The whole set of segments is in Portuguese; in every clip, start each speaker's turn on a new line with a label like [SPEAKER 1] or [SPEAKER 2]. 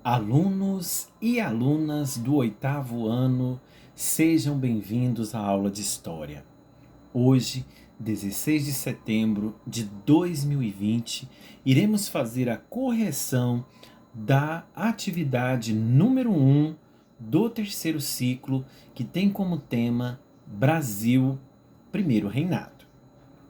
[SPEAKER 1] Alunos e alunas do 8º ano, sejam bem-vindos à aula de História. Hoje, 16 de setembro de 2020, iremos fazer a correção da atividade número 1 do terceiro ciclo, que tem como tema Brasil, Primeiro Reinado.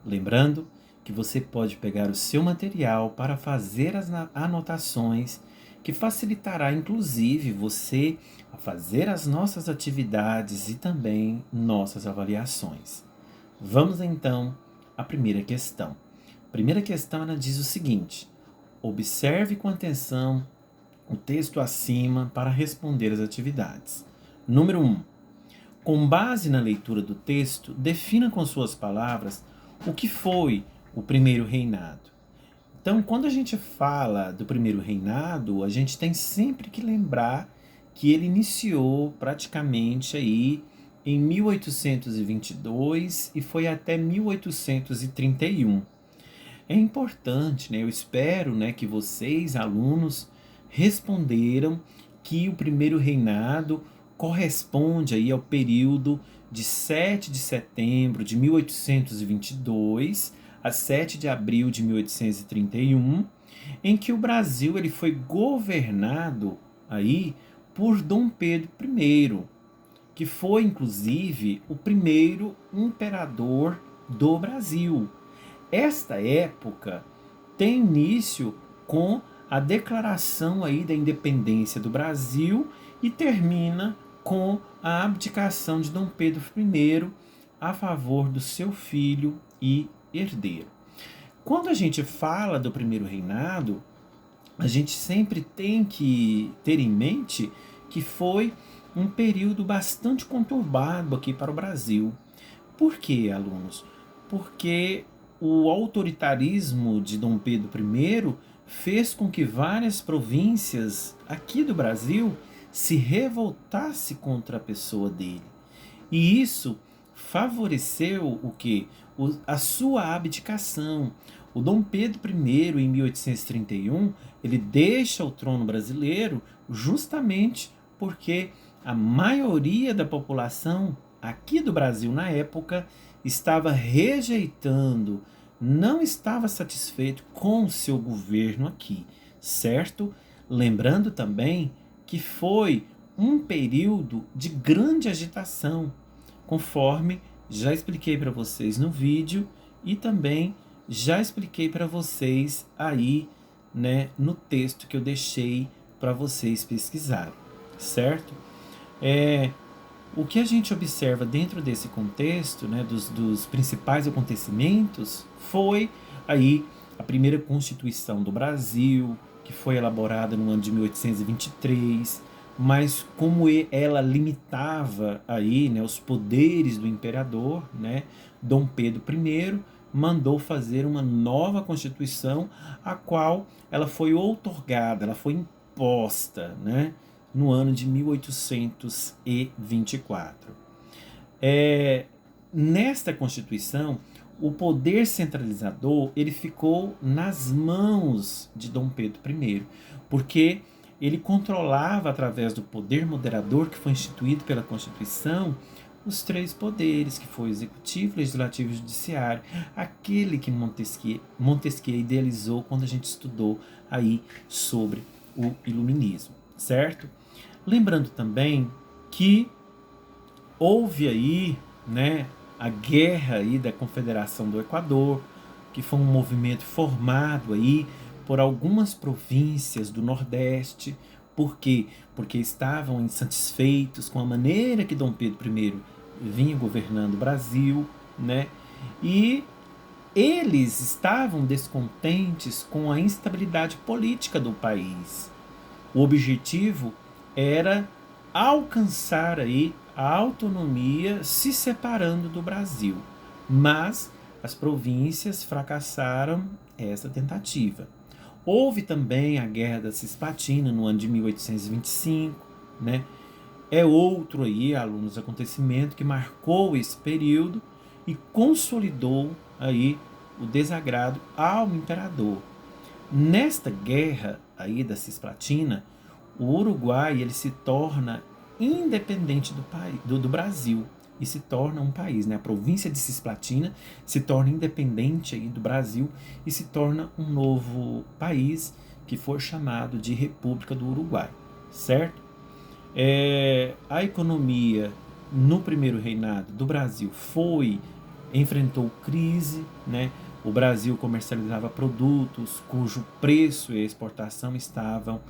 [SPEAKER 1] Lembrando que você pode pegar o seu material para fazer as anotações, que facilitará inclusive você a fazer as nossas atividades e também nossas avaliações. Vamos então à primeira questão. A primeira questão ela diz o seguinte: observe com atenção o texto acima para responder as atividades. Número 1. Com base na leitura do texto, defina com suas palavras o que foi o primeiro reinado. Então, quando a gente fala do primeiro reinado, a gente tem sempre que lembrar que ele iniciou praticamente aí em 1822 e foi até 1831. É importante, né? Eu espero, né, que vocês, alunos, responderam que o primeiro reinado corresponde aí ao período de 7 de setembro de 1822 a 7 de abril de 1831, em que o Brasil ele foi governado aí por Dom Pedro I, que foi inclusive o primeiro imperador do Brasil. Esta época tem início com a declaração aí da independência do Brasil e termina com a abdicação de Dom Pedro I a favor do seu filho e herdeiro. Quando a gente fala do primeiro reinado, a gente sempre tem que ter em mente que foi um período bastante conturbado aqui para o Brasil. Por quê, alunos? Porque o autoritarismo de Dom Pedro I fez com que várias províncias aqui do Brasil se revoltassem contra a pessoa dele. E isso favoreceu o quê? A sua abdicação. O Dom Pedro I, em 1831, ele deixa o trono brasileiro justamente porque a maioria da população aqui do Brasil na época estava rejeitando, não estava satisfeito com o seu governo aqui, certo? Lembrando também que foi um período de grande agitação, conforme já expliquei para vocês no vídeo e também já expliquei para vocês aí, né, no texto que eu deixei para vocês pesquisarem, certo? O que a gente observa dentro desse contexto, né, dos principais acontecimentos, foi aí a primeira Constituição do Brasil, que foi elaborada no ano de 1823, mas como ela limitava aí, né, os poderes do imperador, né, Dom Pedro I mandou fazer uma nova Constituição, a qual ela foi outorgada, ela foi imposta, né, no ano de 1824. Nesta Constituição, o poder centralizador ele ficou nas mãos de Dom Pedro I, porque ele controlava, através do poder moderador que foi instituído pela Constituição, os três poderes, que foi o executivo, legislativo e judiciário, aquele que Montesquieu idealizou quando a gente estudou aí sobre o iluminismo, certo? Lembrando também que houve aí, né, a guerra aí da Confederação do Equador, que foi um movimento formado aí por algumas províncias do Nordeste. Por quê? Porque estavam insatisfeitos com a maneira que Dom Pedro I vinha governando o Brasil, né? E eles estavam descontentes com a instabilidade política do país. O objetivo era alcançar aí a autonomia se separando do Brasil, mas as províncias fracassaram essa tentativa. Houve também a Guerra da Cisplatina no ano de 1825, né? É outro aí, alunos, acontecimento que marcou esse período e consolidou aí o desagrado ao imperador. Nesta guerra aí da Cisplatina, o Uruguai ele se torna independente do Brasil e se torna um país, né? A província de Cisplatina se torna independente aí do Brasil e se torna um novo país que foi chamado de República do Uruguai, certo? A economia no primeiro reinado do Brasil enfrentou crise, né? O Brasil comercializava produtos cujo preço e exportação estavam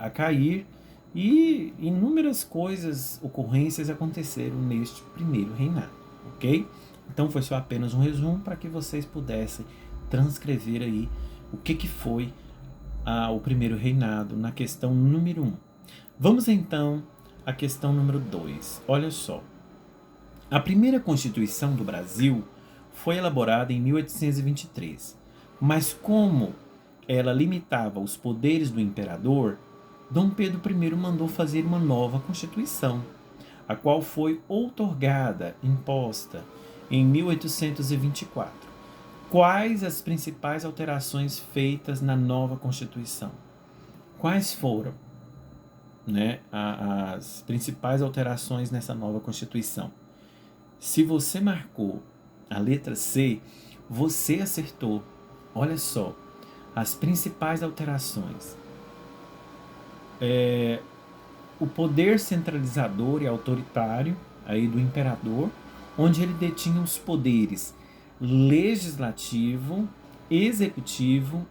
[SPEAKER 1] a cair e inúmeras ocorrências aconteceram neste primeiro reinado, ok? Então foi só apenas um resumo para que vocês pudessem transcrever aí o que foi o primeiro reinado na questão número 1. Vamos então à questão número 2. Olha só. A primeira Constituição do Brasil foi elaborada em 1823, mas como ela limitava os poderes do imperador, Dom Pedro I mandou fazer uma nova Constituição, a qual foi outorgada, imposta, em 1824. Quais as principais alterações feitas na nova Constituição? Quais foram, né, as principais alterações nessa nova Constituição? Se você marcou a letra C, você acertou. Olha só, as principais alterações. O poder centralizador e autoritário aí do imperador, onde ele detinha os poderes legislativo, executivo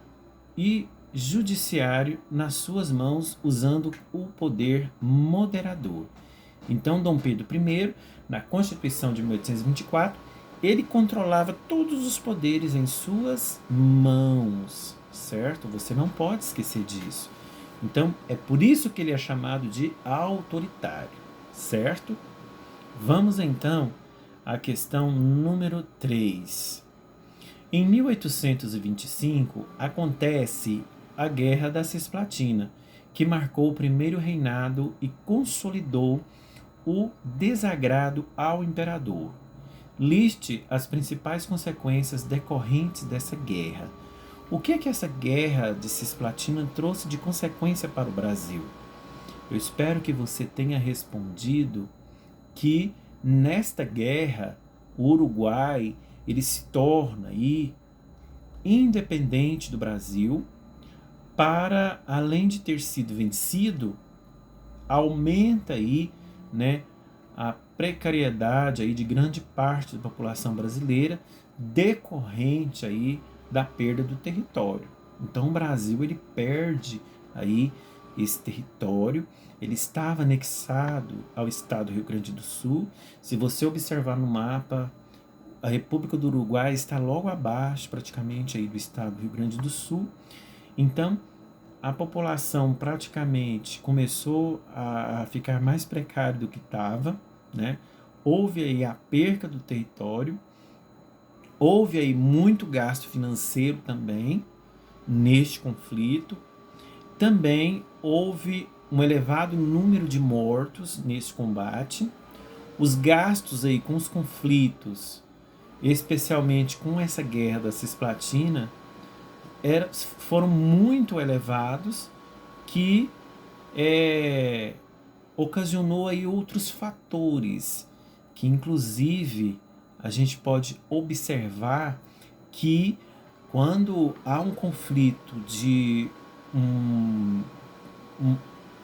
[SPEAKER 1] e judiciário nas suas mãos, usando o poder moderador. Então, Dom Pedro I, na Constituição de 1824, ele controlava todos os poderes em suas mãos, certo? Você não pode esquecer disso. Então, é por isso que ele é chamado de autoritário, certo? Vamos então à questão número 3. Em 1825, acontece a Guerra da Cisplatina, que marcou o primeiro reinado e consolidou o desagrado ao imperador. Liste as principais consequências decorrentes dessa guerra. O que é que essa guerra de Cisplatina trouxe de consequência para o Brasil? Eu espero que você tenha respondido que nesta guerra o Uruguai ele se torna aí independente do Brasil, para além de ter sido vencido, aumenta aí, né, a precariedade aí de grande parte da população brasileira decorrente aí da perda do território. Então o Brasil ele perde aí esse território, ele estava anexado ao estado do Rio Grande do Sul. Se você observar no mapa, a República do Uruguai está logo abaixo praticamente aí do estado do Rio Grande do Sul. Então a população praticamente começou a ficar mais precária do que estava, né? Houve aí a perca do território, houve aí muito gasto financeiro também neste conflito, também houve um elevado número de mortos nesse combate, os gastos aí com os conflitos, especialmente com essa guerra da Cisplatina, foram muito elevados, que ocasionou aí outros fatores, que inclusive a gente pode observar que quando há um conflito de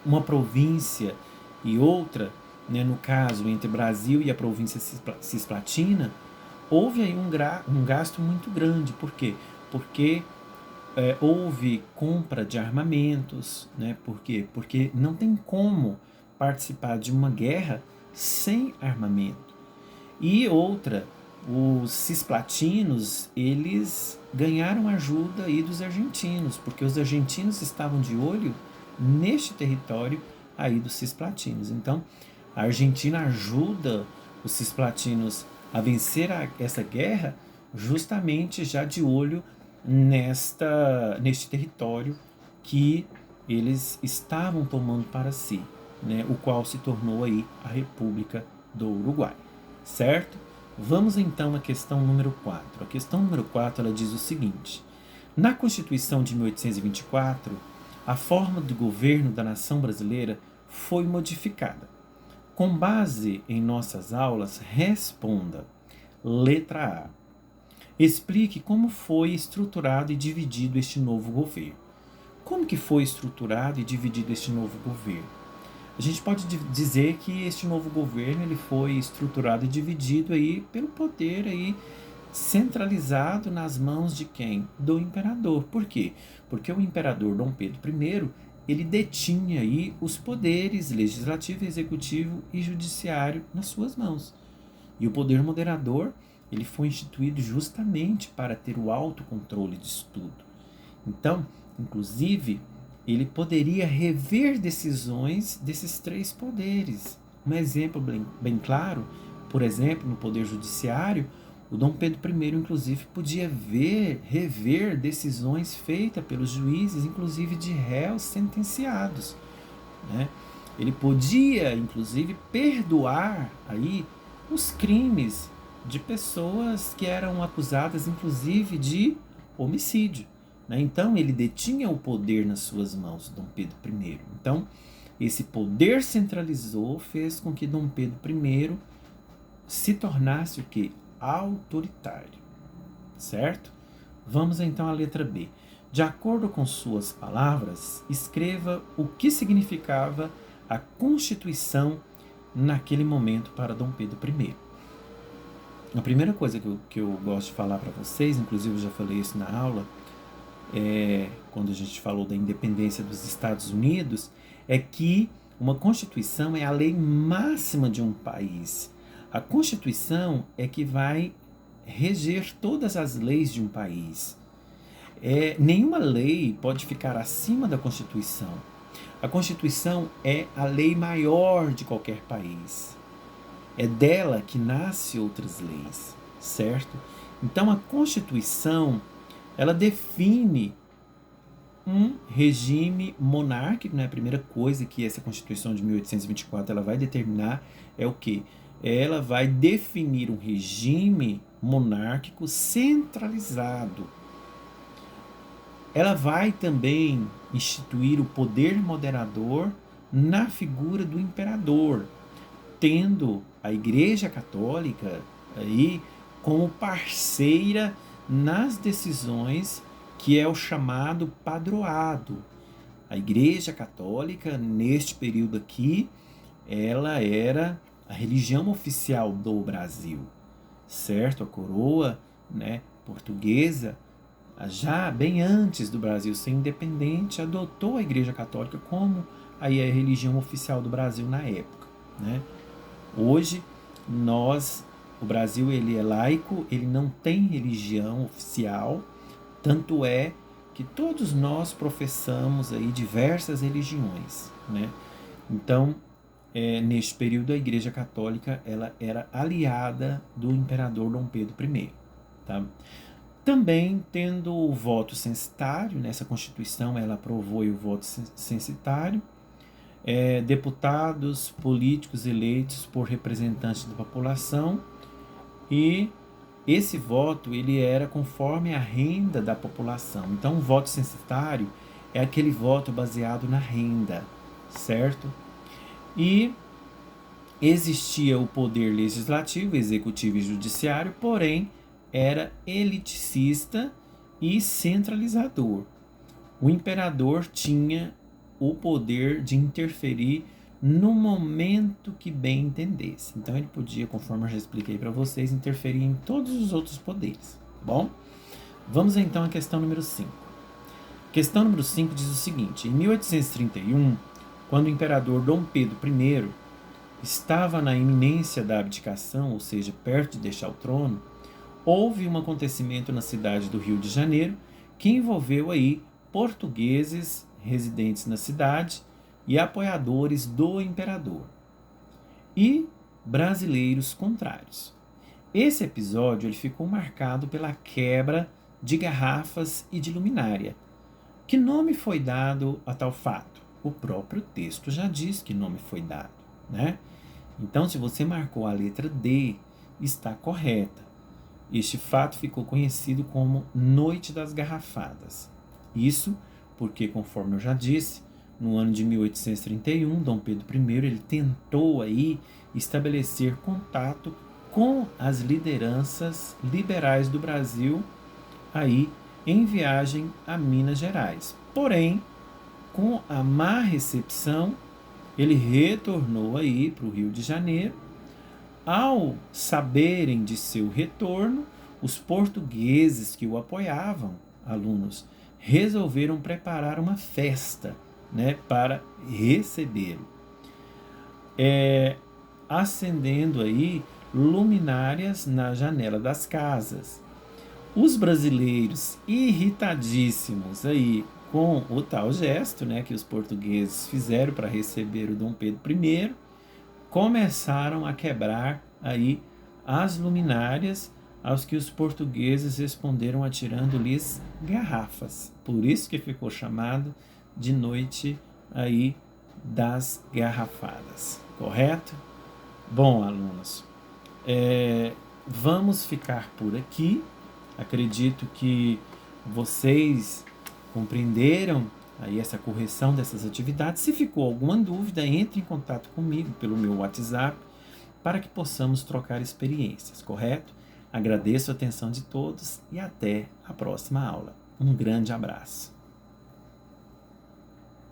[SPEAKER 1] uma província e outra, né, no caso entre Brasil e a província Cisplatina, houve aí um gasto muito grande. Por quê? Porque houve compra de armamentos, né? Por quê? Porque não tem como participar de uma guerra sem armamento. E outra, os cisplatinos, eles ganharam ajuda aí dos argentinos, porque os argentinos estavam de olho neste território aí dos cisplatinos. Então, a Argentina ajuda os cisplatinos a vencer essa guerra, justamente já de olho neste território que eles estavam tomando para si, né, o qual se tornou aí a República do Uruguai, certo? Vamos então à questão número 4. A questão número 4 ela diz o seguinte: na Constituição de 1824, a forma de governo da nação brasileira foi modificada. Com base em nossas aulas, responda. Letra A. Explique como foi estruturado e dividido este novo governo. Como que foi estruturado e dividido este novo governo? A gente pode dizer que este novo governo ele foi estruturado e dividido aí pelo poder aí centralizado nas mãos de quem? Do imperador. Por quê? Porque o imperador Dom Pedro I, ele detinha aí os poderes legislativo, executivo e judiciário nas suas mãos. E o poder moderador, ele foi instituído justamente para ter o autocontrole disso tudo. Então, inclusive, ele poderia rever decisões desses três poderes. Um exemplo bem claro, por exemplo, no Poder Judiciário, o Dom Pedro I, inclusive, podia rever decisões feitas pelos juízes, inclusive de réus sentenciados, né? Ele podia, inclusive, perdoar aí os crimes de pessoas que eram acusadas, inclusive, de homicídio, né? Então, ele detinha o poder nas suas mãos, Dom Pedro I. Então, esse poder centralizou fez com que Dom Pedro I se tornasse o quê? Autoritário, certo? Vamos então à letra B. De acordo com suas palavras, escreva o que significava a Constituição naquele momento para Dom Pedro I. A primeira coisa que eu gosto de falar para vocês, inclusive eu já falei isso na aula, quando a gente falou da independência dos Estados Unidos, é que uma Constituição é a lei máxima de um país. A Constituição é que vai reger todas as leis de um país. Nenhuma lei pode ficar acima da Constituição. A Constituição é a lei maior de qualquer país. É dela que nascem outras leis, certo? Então a Constituição, ela define um regime monárquico, né? A primeira coisa que essa Constituição de 1824 ela vai determinar é o quê? Ela vai definir um regime monárquico centralizado. Ela vai também instituir o poder moderador na figura do imperador, tendo a Igreja Católica aí como parceira nas decisões que é o chamado padroado. A Igreja Católica, neste período aqui, ela era a religião oficial do Brasil, certo? A coroa, né, portuguesa, já bem antes do Brasil ser independente, adotou a Igreja Católica como aí a religião oficial do Brasil na época, né? Hoje, o Brasil ele é laico, ele não tem religião oficial, tanto é que todos nós professamos aí diversas religiões, né? Então, neste período, a Igreja Católica ela era aliada do imperador Dom Pedro I. Tá? Também tendo o voto censitário, nessa Constituição ela aprovou o voto censitário, deputados políticos eleitos por representantes da população, e esse voto ele era conforme a renda da população. Então, o voto censitário é aquele voto baseado na renda, certo? E existia o poder legislativo, executivo e judiciário, porém era eliticista e centralizador. O imperador tinha o poder de interferir no momento que bem entendesse. Então ele podia, conforme eu já expliquei para vocês, interferir em todos os outros poderes, tá bom? Vamos então à questão número 5. Questão número 5 diz o seguinte: em 1831, quando o imperador Dom Pedro I estava na iminência da abdicação, ou seja, perto de deixar o trono, houve um acontecimento na cidade do Rio de Janeiro que envolveu aí portugueses residentes na cidade e apoiadores do imperador, e brasileiros contrários. Esse episódio ele ficou marcado pela quebra de garrafas e de luminária. Que nome foi dado a tal fato? O próprio texto já diz que nome foi dado, né? Então, se você marcou a letra D, está correta. Este fato ficou conhecido como Noite das Garrafadas. Isso porque, conforme eu já disse, no ano de 1831, Dom Pedro I ele tentou aí estabelecer contato com as lideranças liberais do Brasil aí em viagem a Minas Gerais. Porém, com a má recepção, ele retornou aí para o Rio de Janeiro. Ao saberem de seu retorno, os portugueses que o apoiavam, alunos, resolveram preparar uma festa, né, para recebê-lo, acendendo aí luminárias na janela das casas. Os brasileiros, irritadíssimos aí com o tal gesto, né, que os portugueses fizeram para receber o Dom Pedro I, começaram a quebrar aí as luminárias, aos que os portugueses responderam atirando-lhes garrafas. Por isso que ficou chamado de Noite aí das Garrafadas, correto? Bom, alunos, vamos ficar por aqui. Acredito que vocês compreenderam aí essa correção dessas atividades. Se ficou alguma dúvida, entre em contato comigo pelo meu WhatsApp para que possamos trocar experiências, correto? Agradeço a atenção de todos e até a próxima aula. Um grande abraço.